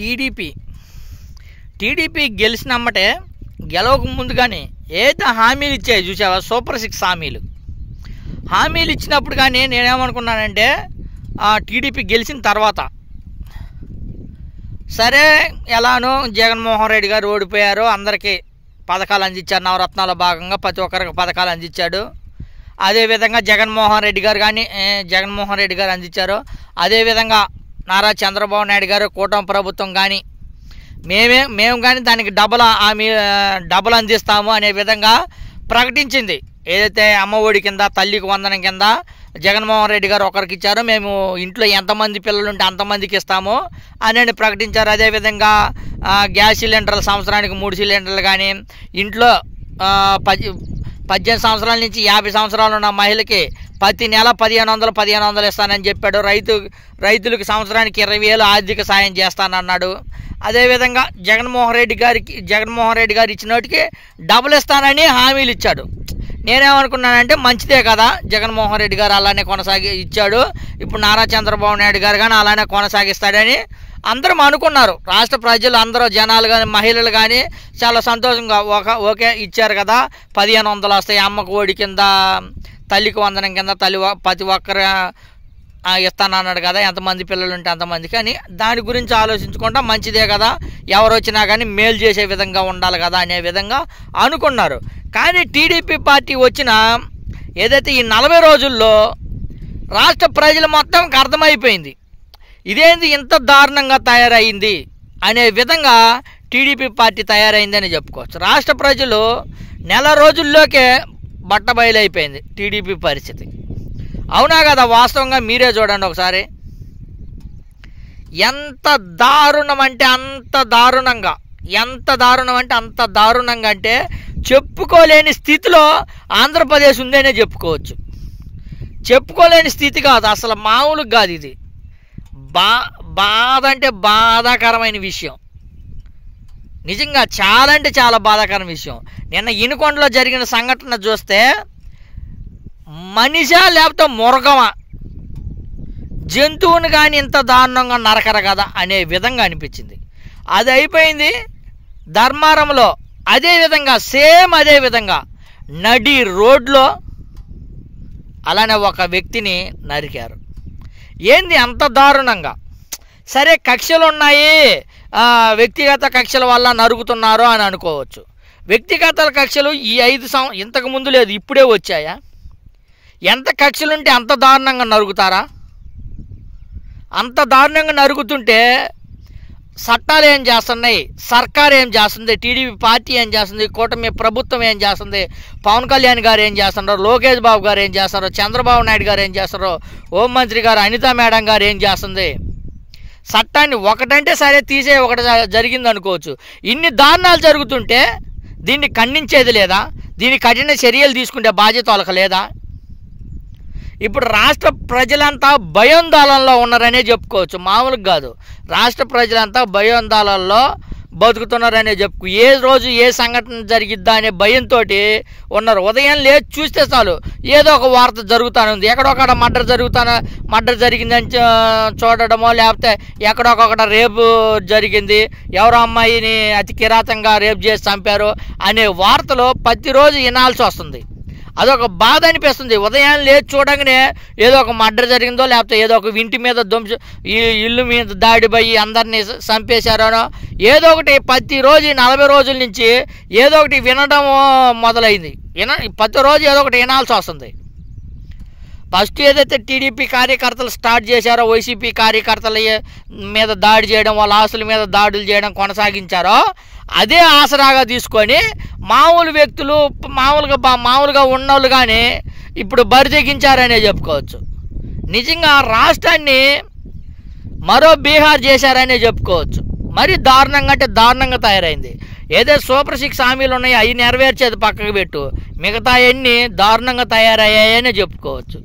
TDP గెలిచినమ్మటే గెలవక ముందుగానే ఏదో హామీలు ఇచ్చాయి చూసావా, సూపర్ 6 హామీలు ఇచ్చినప్పుడు కానీ నేనేమనుకున్నానంటే టీడీపీ గెలిచిన తర్వాత సరే ఎలానో జగన్మోహన్ రెడ్డి గారు ఓడిపోయారు, అందరికీ పథకాలు అందించారు, నవరత్నాల భాగంగా ప్రతి ఒక్కరికి పథకాలు అందించాడు. అదేవిధంగా జగన్మోహన్ రెడ్డి గారు అందించారు. అదేవిధంగా నారా చంద్రబాబు నాయుడు గారు కూటమి ప్రభుత్వం కానీ మేము కానీ దానికి డబల్ అందిస్తాము అనే విధంగా ప్రకటించింది. ఏదైతే అమ్మ ఒడి కింద తల్లికి వందనం కింద జగన్మోహన్ రెడ్డి గారు ఒకరికి ఇచ్చారు, మేము ఇంట్లో ఎంతమంది పిల్లలు ఉంటే అంతమందికి ఇస్తాము అని ప్రకటించారు. అదేవిధంగా గ్యాస్ సిలిండర్లు సంవత్సరానికి 3 సిలిండర్లు కానీ, ఇంట్లో 18 సంవత్సరాల నుంచి 50 సంవత్సరాలు ఉన్న మహిళకి ప్రతి నెల 1500 ఇస్తానని చెప్పాడు. రైతులకు సంవత్సరానికి 20,000 ఆర్థిక సాయం చేస్తానన్నాడు. అదేవిధంగా జగన్మోహన్ రెడ్డి గారు ఇచ్చినోటికి డబుల్ ఇస్తానని హామీలు ఇచ్చాడు. నేనేమనుకున్నానంటే మంచిదే కదా, జగన్మోహన్ రెడ్డి గారు అలానే ఇచ్చాడు, ఇప్పుడు నారా చంద్రబాబు నాయుడు గారు కానీ అలానే కొనసాగిస్తాడని అందరం అనుకున్నారు. రాష్ట్ర ప్రజలు అందరూ, జనాలు కానీ మహిళలు కానీ చాలా సంతోషంగా ఓకే ఇచ్చారు కదా, 1500 వస్తాయి, అమ్మకు ఒడి కింద తల్లికి వందనం కింద ప్రతి ఒక్కరు ఇస్తానన్నాడు కదా, ఎంతమంది పిల్లలు ఉంటే అంతమందికి అని దాని గురించి ఆలోచించుకుంటా మంచిదే కదా, ఎవరు వచ్చినా కానీ మేలు చేసే విధంగా ఉండాలి కదా అనే విధంగా అనుకున్నారు. కానీ టీడీపీ పార్టీ వచ్చిన ఏదైతే ఈ 40 రోజుల్లో రాష్ట్ర ప్రజలు మొత్తంకి అర్థమైపోయింది ఇదేంది ఇంత దారుణంగా తయారైంది అనే విధంగా టీడీపీ పార్టీ తయారైందని చెప్పుకోవచ్చు. రాష్ట్ర ప్రజలు నెల రోజుల్లోకే బట్టబయలైపోయింది టీడీపీ పరిస్థితి. అవునా కదా? వాస్తవంగా మీరే చూడండి ఒకసారి, ఎంత దారుణం అంటే అంత దారుణంగా అంటే చెప్పుకోలేని స్థితిలో ఆంధ్రప్రదేశ్ ఉందనే చెప్పుకోవచ్చు. చెప్పుకోలేని స్థితి కాదు, అసలు మామూలుగా కాదు. ఇది బాధ అంటే బాధాకరమైన విషయం, నిజంగా చాలా అంటే చాలా బాధాకరమైన విషయం. నిన్న ఇనుకొండలో జరిగిన సంఘటన చూస్తే మనిషా లేకపోతే మృగమా, జంతువుని కానీ ఇంత దారుణంగా నరకరు కదా అనే విధంగా అనిపించింది. అది అయిపోయింది ధర్మారంలో, అదే విధంగా నడి రోడ్లో అలానే ఒక వ్యక్తిని నరికారు. ఏంది అంత దారుణంగా? సరే కక్షలు ఉన్నాయి, వ్యక్తిగత కక్షల వల్ల నరుగుతున్నారు అని అనుకోవచ్చు. వ్యక్తిగత కక్షలు ఈ 5 ఇంతకు ముందు లేదు, ఇప్పుడే వచ్చాయా? ఎంత కక్షలుంటే అంత దారుణంగా నరుగుతారా? అంత దారుణంగా నరుగుతుంటే చట్టాలు ఏం చేస్తున్నాయి, సర్కారు ఏం చేస్తుంది, టీడీపీ పార్టీ ఏం చేస్తుంది, కూటమి ప్రభుత్వం ఏం చేస్తుంది, పవన్ కళ్యాణ్ గారు ఏం చేస్తున్నారు, లోకేష్ బాబు గారు ఏం చేస్తారు, చంద్రబాబు నాయుడు గారు ఏం చేస్తారు, హోంమంత్రి గారు అనితా మేడం గారు ఏం చేస్తుంది? చట్టాన్ని ఒకటంటే సరే తీసే ఒకటి జరిగింది అనుకోవచ్చు. ఇన్ని దారుణాలు జరుగుతుంటే దీన్ని ఖండించేది లేదా? దీన్ని కఠిన చర్యలు తీసుకుంటే బాధ్యత వాళ్ళకి లేదా? ఇప్పుడు రాష్ట్ర ప్రజలంతా భయోందోళనలో ఉన్నారనే చెప్పుకోవచ్చు, మామూలుగా కాదు. రాష్ట్ర ప్రజలంతా భయోందోళనలో బతుకుతున్నారనే ఏ రోజు ఏ సంఘటన జరిగిద్దా అనే భయంతో ఉన్నారు. ఉదయం లేచి చూస్తే చాలు ఏదో ఒక వార్త జరుగుతూనే ఉంది. ఎక్కడొక్కడ మర్డర్ జరిగిందని చూడడమో, లేకపోతే ఎక్కడొక్కడ రేపు జరిగింది, ఎవరో అమ్మాయిని అతి కిరాతంగా రేపు చేసి చంపారు అనే వార్తలు ప్రతిరోజు వినాల్సి వస్తుంది. అదొక బాధ అనిపిస్తుంది. ఉదయం లేచి చూడగానే ఏదో ఒక మర్డర్ జరిగిందో, లేకపోతే ఏదో ఒక ఇంటి మీద ఇల్లు మీద దాడిపోయి అందరినీ చంపేశారనో ఏదో ఒకటి ప్రతిరోజు 40 రోజుల నుంచి ఏదో ఒకటి వినడం మొదలైంది. ప్రతిరోజు ఏదో ఒకటి వినాల్సి వస్తుంది. ఫస్ట్ ఏదైతే టీడీపీ కార్యకర్తలు స్టార్ట్ చేశారో, వైసీపీ కార్యకర్తల మీద దాడి చేయడం, వాళ్ళ ఆస్తుల మీద దాడులు చేయడం కొనసాగించారో, అదే ఆసరాగా తీసుకొని మామూలు వ్యక్తులు మామూలుగా ఉన్నోళ్ళు కానీ ఇప్పుడు బరితెగించారనే చెప్పుకోవచ్చు. నిజంగా రాష్ట్రాన్ని మరో బీహార్ చేశారనే చెప్పుకోవచ్చు. మరి దారుణంగా అంటే దారుణంగా తయారైంది. ఏదైతే సూపర్ 6 హామీలు ఉన్నాయో అవి నెరవేర్చేది పక్కకు పెట్టు, మిగతా అన్నీ దారుణంగా తయారయ్యాయనే చెప్పుకోవచ్చు.